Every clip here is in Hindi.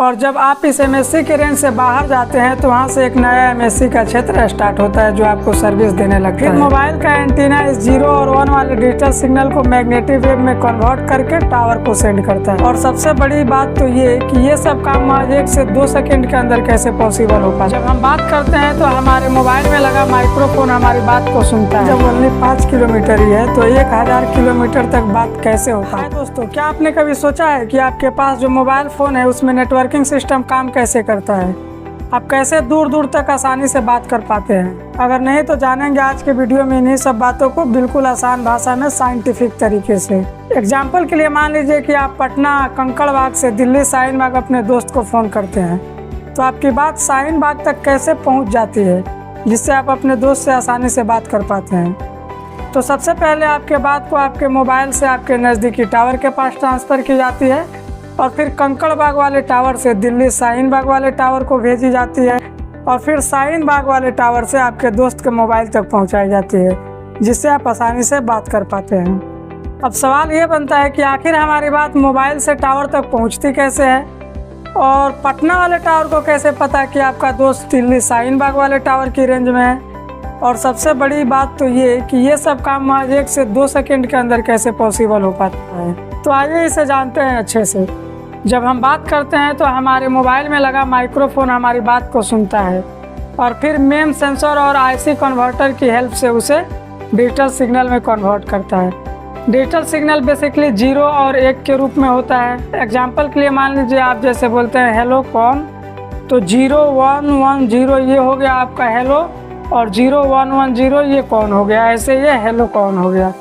और जब आप इस एमएससी के रेंज से बाहर जाते हैं तो वहाँ से एक नया एमएससी का क्षेत्र स्टार्ट होता है जो आपको सर्विस देने लगता है। मोबाइल का एंटीना इस 0 और 1 वाले डिजिटल सिग्नल को मैग्नेटिक वेव में कन्वर्ट करके टावर को सेंड करता है। और सबसे बड़ी बात तो ये कि ये सब काम 1 से 2 सेकंड के अंदर कैसे पॉसिबल हो पाता है। जब हम बात करते हैं तो हमारे मोबाइल में लगा माइक्रोफोन हमारी बात को सुनता है। जब ओनली 5 किलोमीटर ही है तो 1000 किलोमीटर तक बात कैसे होता है। दोस्तों, क्या आपने कभी सोचा है कि आपके पास जो मोबाइल फोन है उसमें नेटवर्किंग सिस्टम काम कैसे करता है? आप कैसे दूर दूर तक आसानी से बात कर पाते हैं? अगर नहीं तो जानेंगे आज के वीडियो में इन्हीं सब बातों को बिल्कुल आसान भाषा में साइंटिफिक तरीके से। एग्जाम्पल के लिए मान लीजिए कि आप पटना कंकड़बाग से दिल्ली शाहीन बाग अपने दोस्त को फ़ोन करते हैं, तो आपकी बात शाहीन बाग तक कैसे पहुंच जाती है जिससे आप अपने दोस्त से आसानी से बात कर पाते हैं। तो सबसे पहले आपके बात को आपके मोबाइल से आपके नज़दीकी टावर के पास ट्रांसफ़र की जाती है और फिर कंकड़बाग वाले टावर से दिल्ली शाहीन बाग वाले टावर को भेजी जाती है और फिर शाहीन बाग वाले टावर से आपके दोस्त के मोबाइल तक पहुंचाई जाती है जिससे आप आसानी से बात कर पाते हैं। अब सवाल ये बनता है कि आखिर हमारी बात मोबाइल से टावर तक पहुंचती कैसे है और पटना वाले टावर को कैसे पता कि आपका दोस्त दिल्ली शाहीन बाग वाले टावर की रेंज में है। और सबसे बड़ी बात तो ये कि ये सब काम 1 से 2 सेकंड के अंदर कैसे पॉसिबल हो पाता है। तो आइए इसे जानते हैं अच्छे से। जब हम बात करते हैं तो हमारे मोबाइल में लगा माइक्रोफोन हमारी बात को सुनता है और फिर मेम सेंसर और आईसी कन्वर्टर की हेल्प से उसे डिजिटल सिग्नल में कन्वर्ट करता है। डिजिटल सिग्नल बेसिकली 0 और 1 के रूप में होता है। एग्जाम्पल के लिए मान लीजिए आप जैसे बोलते हैं हेलो कौन, तो 0 1 1 0 ये हो गया आपका हेलो और 0 1 1 0 ये कौन हो गया, ऐसे ये हेलो कौन हो गया।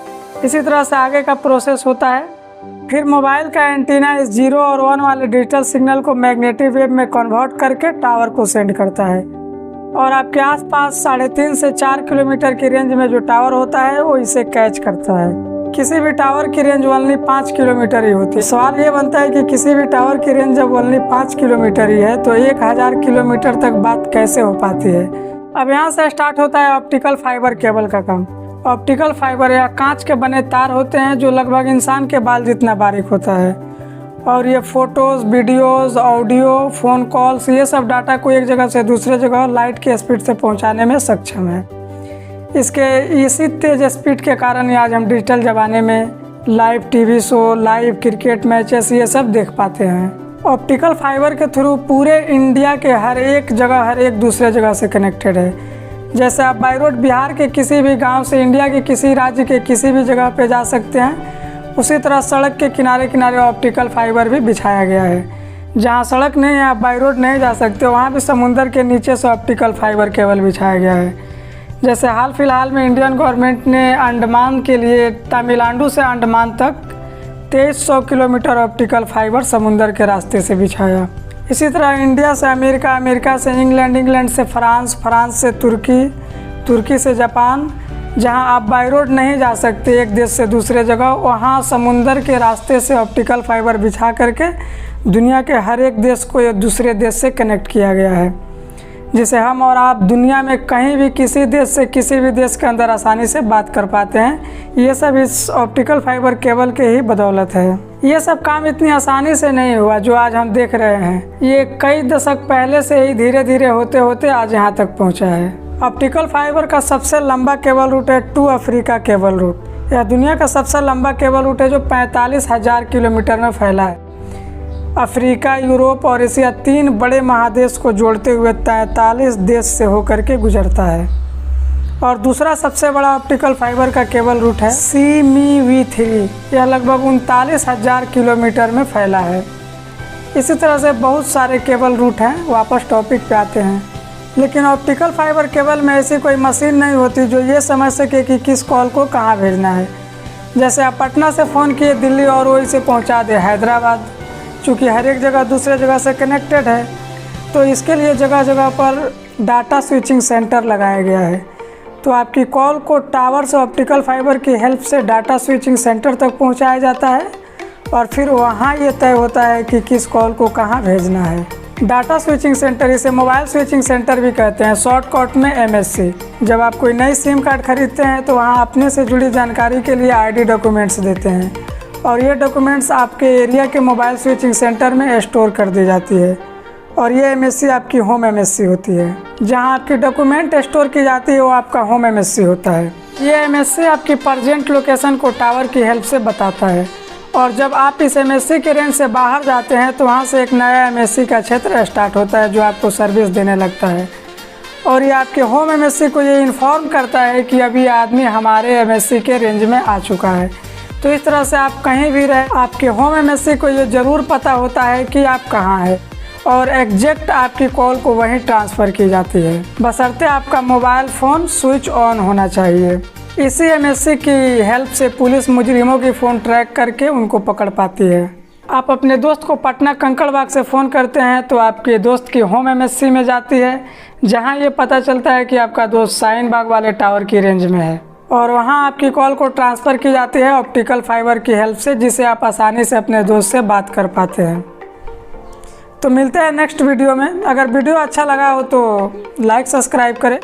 इसी तरह से आगे का प्रोसेस होता है। फिर मोबाइल का एंटीना इस 0 और 1 वाले डिजिटल सिग्नल को मैग्नेटिक वेव में कन्वर्ट करके टावर को सेंड करता है और आपके आसपास 3.5 से 4 किलोमीटर की रेंज में जो टावर होता है वो इसे कैच करता है। किसी भी टावर की रेंज ओनली 5 किलोमीटर ही होती है। सवाल ये बनता है कि किसी भी टावर की रेंज जब ओनली 5 किलोमीटर ही है तो 1000 किलोमीटर तक बात कैसे हो पाती है। अब यहाँ से स्टार्ट होता है ऑप्टिकल फाइबर केबल का काम। ऑप्टिकल फाइबर या कांच के बने तार होते हैं जो लगभग इंसान के बाल जितना बारीक होता है और ये photos, videos, audio, phone calls ये सब डाटा को एक जगह से दूसरे जगह लाइट की स्पीड से पहुंचाने में सक्षम है। इसके इसी तेज़ स्पीड के कारण ही आज हम डिजिटल ज़माने में live TV show, live cricket matches ये सब देख पाते हैं। ऑप्टिकल फाइबर के थ्रू पूरे इंडिया के हर एक दूसरे जगह से कनेक्टेड है। जैसे आप बाई रोड बिहार के किसी भी गांव से इंडिया के किसी राज्य के किसी भी जगह पे जा सकते हैं, उसी तरह सड़क के किनारे किनारे ऑप्टिकल फाइबर भी बिछाया गया है। जहां सड़क नहीं है, आप बाई रोड नहीं जा सकते, वहां भी समुंदर के नीचे से ऑप्टिकल फाइबर केबल बिछाया गया है। जैसे हाल फिलहाल में इंडियन गवर्नमेंट ने अंडमान के लिए तमिलनाडु से अंडमान तक 2300 किलोमीटर ऑप्टिकल फाइबर समुंदर के रास्ते से बिछाया। इसी तरह इंडिया से अमेरिका, अमेरिका से इंग्लैंड, इंग्लैंड से फ्रांस, फ्रांस से तुर्की, तुर्की से जापान, जहां आप बाई रोड नहीं जा सकते एक देश से दूसरे जगह, वहां समुंदर के रास्ते से ऑप्टिकल फाइबर बिछा करके दुनिया के हर एक देश को एक दूसरे देश से कनेक्ट किया गया है, जिसे हम और आप दुनिया में कहीं भी किसी देश से किसी भी देश के अंदर आसानी से बात कर पाते हैं। ये सब इस ऑप्टिकल फाइबर केबल के ही बदौलत है। ये सब काम इतनी आसानी से नहीं हुआ जो आज हम देख रहे हैं। ये कई दशक पहले से ही धीरे धीरे होते होते आज यहाँ तक पहुँचा है। ऑप्टिकल फाइबर का सबसे लंबा केबल रूट है टू अफ्रीका केबल रूट। यह दुनिया का सबसे लंबा केबल रूट है जो 45,000 किलोमीटर में फैला है। अफ्रीका, यूरोप और एशिया 3 बड़े महादेश को जोड़ते हुए 43 देश से होकर के गुजरता है। और दूसरा सबसे बड़ा ऑप्टिकल फाइबर का केबल रूट है CME-V3। यह लगभग 39,000 किलोमीटर में फैला है। इसी तरह से बहुत सारे केबल रूट हैं। वापस टॉपिक पे आते हैं। लेकिन ऑप्टिकल फाइबर केबल में ऐसी कोई मशीन नहीं होती जो ये समझ सके कि किस कॉल को कहाँ भेजना है। जैसे आप पटना से फ़ोन किए दिल्ली और वो इसे पहुँचा दे हैदराबाद। चूँकि हर एक जगह दूसरे जगह से कनेक्टेड है तो इसके लिए जगह जगह पर डाटा स्विचिंग सेंटर लगाया गया है। तो आपकी कॉल को टावर से ऑप्टिकल फाइबर की हेल्प से डाटा स्विचिंग सेंटर तक पहुंचाया जाता है और फिर वहां ये तय होता है कि किस कॉल को कहां भेजना है। डाटा स्विचिंग सेंटर, इसे मोबाइल स्विचिंग सेंटर भी कहते हैं, शॉर्टकट में MSC। जब आप कोई नई सिम कार्ड खरीदते हैं तो वहाँ अपने से जुड़ी जानकारी के लिए ID डॉक्यूमेंट्स देते हैं और ये डॉक्यूमेंट्स आपके एरिया के मोबाइल स्विचिंग सेंटर में स्टोर कर दी जाती है। और ये एमएससी आपकी होम एमएससी होती है। जहां आपकी डॉक्यूमेंट स्टोर की जाती है वो आपका होम एमएससी होता है। ये एमएससी आपकी प्रेजेंट लोकेशन को टावर की हेल्प से बताता है और जब आप इस एमएससी के रेंज से बाहर जाते हैं तो वहाँ से एक नया एमएससी का क्षेत्र स्टार्ट होता है जो आपको सर्विस देने लगता है और ये आपके होम एमएससी को ये इन्फॉर्म करता है कि अभी आदमी हमारे एमएससी के रेंज में आ चुका है। तो इस तरह से आप कहीं भी रहे आपके होम एमएससी को ये ज़रूर पता होता है कि आप कहाँ हैं और एग्जैक्ट आपकी कॉल को वहीं ट्रांसफ़र की जाती है, बशर्ते आपका मोबाइल फ़ोन स्विच ऑन होना चाहिए। इसी एमएससी की हेल्प से पुलिस मुजरिमों की फ़ोन ट्रैक करके उनको पकड़ पाती है। आप अपने दोस्त को पटना कंकड़बाग से फ़ोन करते हैं तो आपके दोस्त की होम एमएससी में जाती है जहां ये पता चलता है कि आपका दोस्त शाहीन बाग वाले टावर की रेंज में है और वहां आपकी कॉल को ट्रांसफ़र की जाती है ऑप्टिकल फाइबर की हेल्प से, जिससे आप आसानी से अपने दोस्त से बात कर पाते हैं। तो मिलते हैं नेक्स्ट वीडियो में। अगर वीडियो अच्छा लगा हो तो लाइक सब्सक्राइब करें।